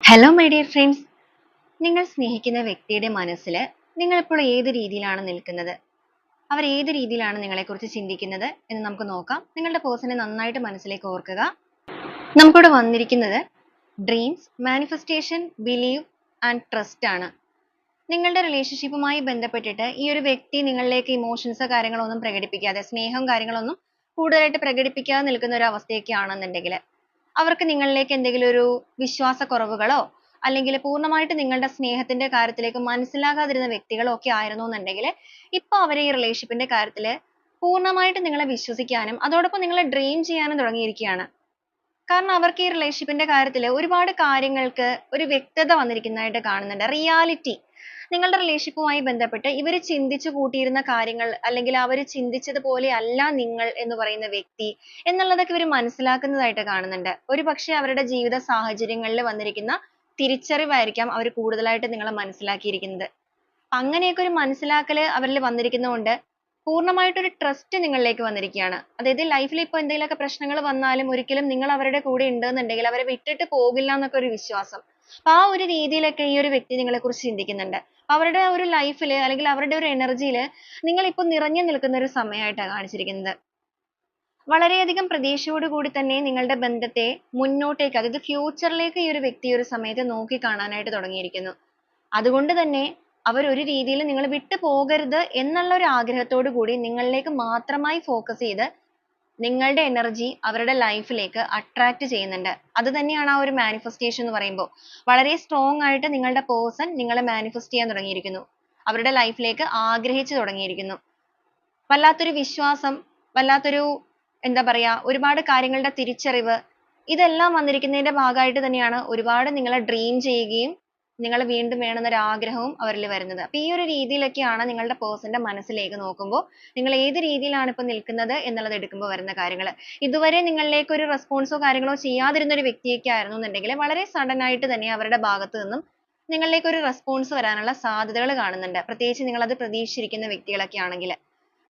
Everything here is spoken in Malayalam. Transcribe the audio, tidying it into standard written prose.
ഹലോ മൈ ഡിയർ ഫ്രണ്ട്സ്, നിങ്ങൾ സ്നേഹിക്കുന്ന വ്യക്തിയുടെ മനസ്സിൽ നിങ്ങൾ ഇപ്പോൾ ഏത് രീതിയിലാണ് നിൽക്കുന്നത്? അവർ ഏത് രീതിയിലാണ് നിങ്ങളെക്കുറിച്ച് ചിന്തിക്കുന്നത് എന്ന് നമുക്ക് നോക്കാം. നിങ്ങളുടെ പേഴ്സണെ നന്നായിട്ട് മനസ്സിലേക്ക് ഓർക്കുക. നമുക്കിവിടെ വന്നിരിക്കുന്നത് dreams, manifestation, believe and trust ആണ്. നിങ്ങളുടെ റിലേഷൻഷിപ്പുമായി ബന്ധപ്പെട്ടിട്ട് ഈ ഒരു വ്യക്തി നിങ്ങളിലേക്ക് ഇമോഷൻസോ കാര്യങ്ങളോ ഒന്നും പ്രകടിപ്പിക്കാതെ, സ്നേഹം കാര്യങ്ങളൊന്നും കൂടുതലായിട്ട് പ്രകടിപ്പിക്കാതെ നിൽക്കുന്ന ഒരു അവസ്ഥയൊക്കെ ആണെന്നുണ്ടെങ്കിൽ അവർക്ക് നിങ്ങളിലേക്ക് എന്തെങ്കിലും ഒരു വിശ്വാസക്കുറവുകളോ അല്ലെങ്കിൽ പൂർണ്ണമായിട്ട് നിങ്ങളുടെ സ്നേഹത്തിന്റെ കാര്യത്തിലേക്ക് മനസ്സിലാകാതിരുന്ന വ്യക്തികളോ ഒക്കെ ആയിരുന്നു എന്നുണ്ടെങ്കിൽ ഇപ്പൊ അവരെ ഈ റിലേഷൻഷിപ്പിന്റെ കാര്യത്തിൽ പൂർണ്ണമായിട്ട് നിങ്ങളെ വിശ്വസിക്കാനും അതോടൊപ്പം നിങ്ങളെ ഡ്രീം ചെയ്യാനും തുടങ്ങിയിരിക്കുകയാണ്. കാരണം അവർക്ക് ഈ റിലേഷൻഷിപ്പിന്റെ കാര്യത്തിൽ ഒരുപാട് കാര്യങ്ങൾക്ക് ഒരു വ്യക്തത വന്നിരിക്കുന്നതായിട്ട് കാണുന്നുണ്ട്. റിയാലിറ്റി, നിങ്ങളുടെ റിലേഷൻഷിപ്പുമായി ബന്ധപ്പെട്ട് ഇവർ ചിന്തിച്ചു കൂട്ടിയിരുന്ന കാര്യങ്ങൾ അല്ലെങ്കിൽ അവർ ചിന്തിച്ചതുപോലെ അല്ല നിങ്ങൾ എന്ന് പറയുന്ന വ്യക്തി എന്നുള്ളതൊക്കെ ഇവർ മനസ്സിലാക്കുന്നതായിട്ട് കാണുന്നുണ്ട്. ഒരു പക്ഷേ അവരുടെ ജീവിത സാഹചര്യങ്ങളിൽ വന്നിരിക്കുന്ന തിരിച്ചറിവായിരിക്കാം അവർ കൂടുതലായിട്ട് നിങ്ങളെ മനസ്സിലാക്കിയിരിക്കുന്നത്. അങ്ങനെയൊക്കെ ഒരു മനസ്സിലാക്കൽ അവരിൽ വന്നിരിക്കുന്നതുകൊണ്ട് പൂർണ്ണമായിട്ടൊരു ട്രസ്റ്റ് നിങ്ങളിലേക്ക് വന്നിരിക്കുകയാണ്. അതായത് ലൈഫിൽ ഇപ്പോൾ എന്തെങ്കിലുമൊക്കെ പ്രശ്നങ്ങൾ വന്നാലും ഒരിക്കലും നിങ്ങൾ അവരുടെ കൂടെ ഉണ്ടെന്നുണ്ടെങ്കിൽ അവരെ വിട്ടിട്ട് പോകില്ല എന്നൊക്കെ ഒരു വിശ്വാസം. അപ്പൊ ആ ഒരു രീതിയിലൊക്കെ ഈ ഒരു വ്യക്തി നിങ്ങളെ കുറിച്ച് ചിന്തിക്കുന്നുണ്ട്. അവരുടെ ഒരു ലൈഫിൽ അല്ലെങ്കിൽ അവരുടെ ഒരു എനർജിയിൽ നിങ്ങൾ ഇപ്പോൾ നിറഞ്ഞു നിൽക്കുന്ന ഒരു സമയമായിട്ടാണ് കാണിച്ചിരിക്കുന്നത്. വളരെയധികം പ്രതീക്ഷയോട് കൂടി തന്നെ നിങ്ങളുടെ ബന്ധത്തെ മുന്നോട്ടേക്ക്, അതായത് ഫ്യൂച്ചറിലേക്ക് ഈ ഒരു വ്യക്തി ഈ ഒരു സമയത്ത് നോക്കി കാണാനായിട്ട് തുടങ്ങിയിരിക്കുന്നു. അതുകൊണ്ട് തന്നെ അവർ ഒരു രീതിയിൽ നിങ്ങൾ വിട്ടു പോകരുത് എന്നുള്ള ഒരു ആഗ്രഹത്തോടു കൂടി നിങ്ങളിലേക്ക് മാത്രമായി ഫോക്കസ് ചെയ്ത് നിങ്ങളുടെ എനർജി അവരുടെ ലൈഫിലേക്ക് അട്രാക്ട് ചെയ്യുന്നുണ്ട്. അത് തന്നെയാണ് ആ ഒരു മാനിഫെസ്റ്റേഷൻ എന്ന് പറയുമ്പോൾ. വളരെ സ്ട്രോങ് ആയിട്ട് നിങ്ങളുടെ പേഴ്സൺ നിങ്ങളെ മാനിഫെസ്റ്റ് ചെയ്യാൻ തുടങ്ങിയിരിക്കുന്നു. അവരുടെ ലൈഫിലേക്ക് ആഗ്രഹിച്ചു തുടങ്ങിയിരിക്കുന്നു. വല്ലാത്തൊരു വിശ്വാസം, വല്ലാത്തൊരു എന്താ പറയാ, ഒരുപാട് കാര്യങ്ങളുടെ തിരിച്ചറിവ്, ഇതെല്ലാം വന്നിരിക്കുന്നതിന്റെ ഭാഗമായിട്ട് തന്നെയാണ് ഒരുപാട് നിങ്ങളെ ഡ്രീം ചെയ്യുകയും നിങ്ങളെ വീണ്ടും വേണമെന്നൊരു ആഗ്രഹവും അവരിൽ വരുന്നത്. അപ്പൊ ഈ ഒരു രീതിയിലൊക്കെയാണ് നിങ്ങളുടെ പേഴ്സന്റെ മനസ്സിലേക്ക് നോക്കുമ്പോൾ നിങ്ങൾ ഏത് രീതിയിലാണ് ഇപ്പൊ നിൽക്കുന്നത് എന്നുള്ളത് എടുക്കുമ്പോൾ വരുന്ന കാര്യങ്ങൾ. ഇതുവരെ നിങ്ങളിലേക്ക് ഒരു റെസ്പോൺസോ കാര്യങ്ങളോ ചെയ്യാതിരുന്ന ഒരു വ്യക്തിയൊക്കെ ആയിരുന്നു എന്നുണ്ടെങ്കിൽ വളരെ സഡൻ ആയിട്ട് തന്നെ അവരുടെ ഭാഗത്ത് നിന്നും നിങ്ങളിലേക്ക് ഒരു റെസ്പോൺസ് വരാനുള്ള സാധ്യതകൾ കാണുന്നുണ്ട്. പ്രത്യേകിച്ച് നിങ്ങൾ അത് പ്രതീക്ഷിച്ചിരിക്കുന്ന വ്യക്തികളൊക്കെ ആണെങ്കിൽ.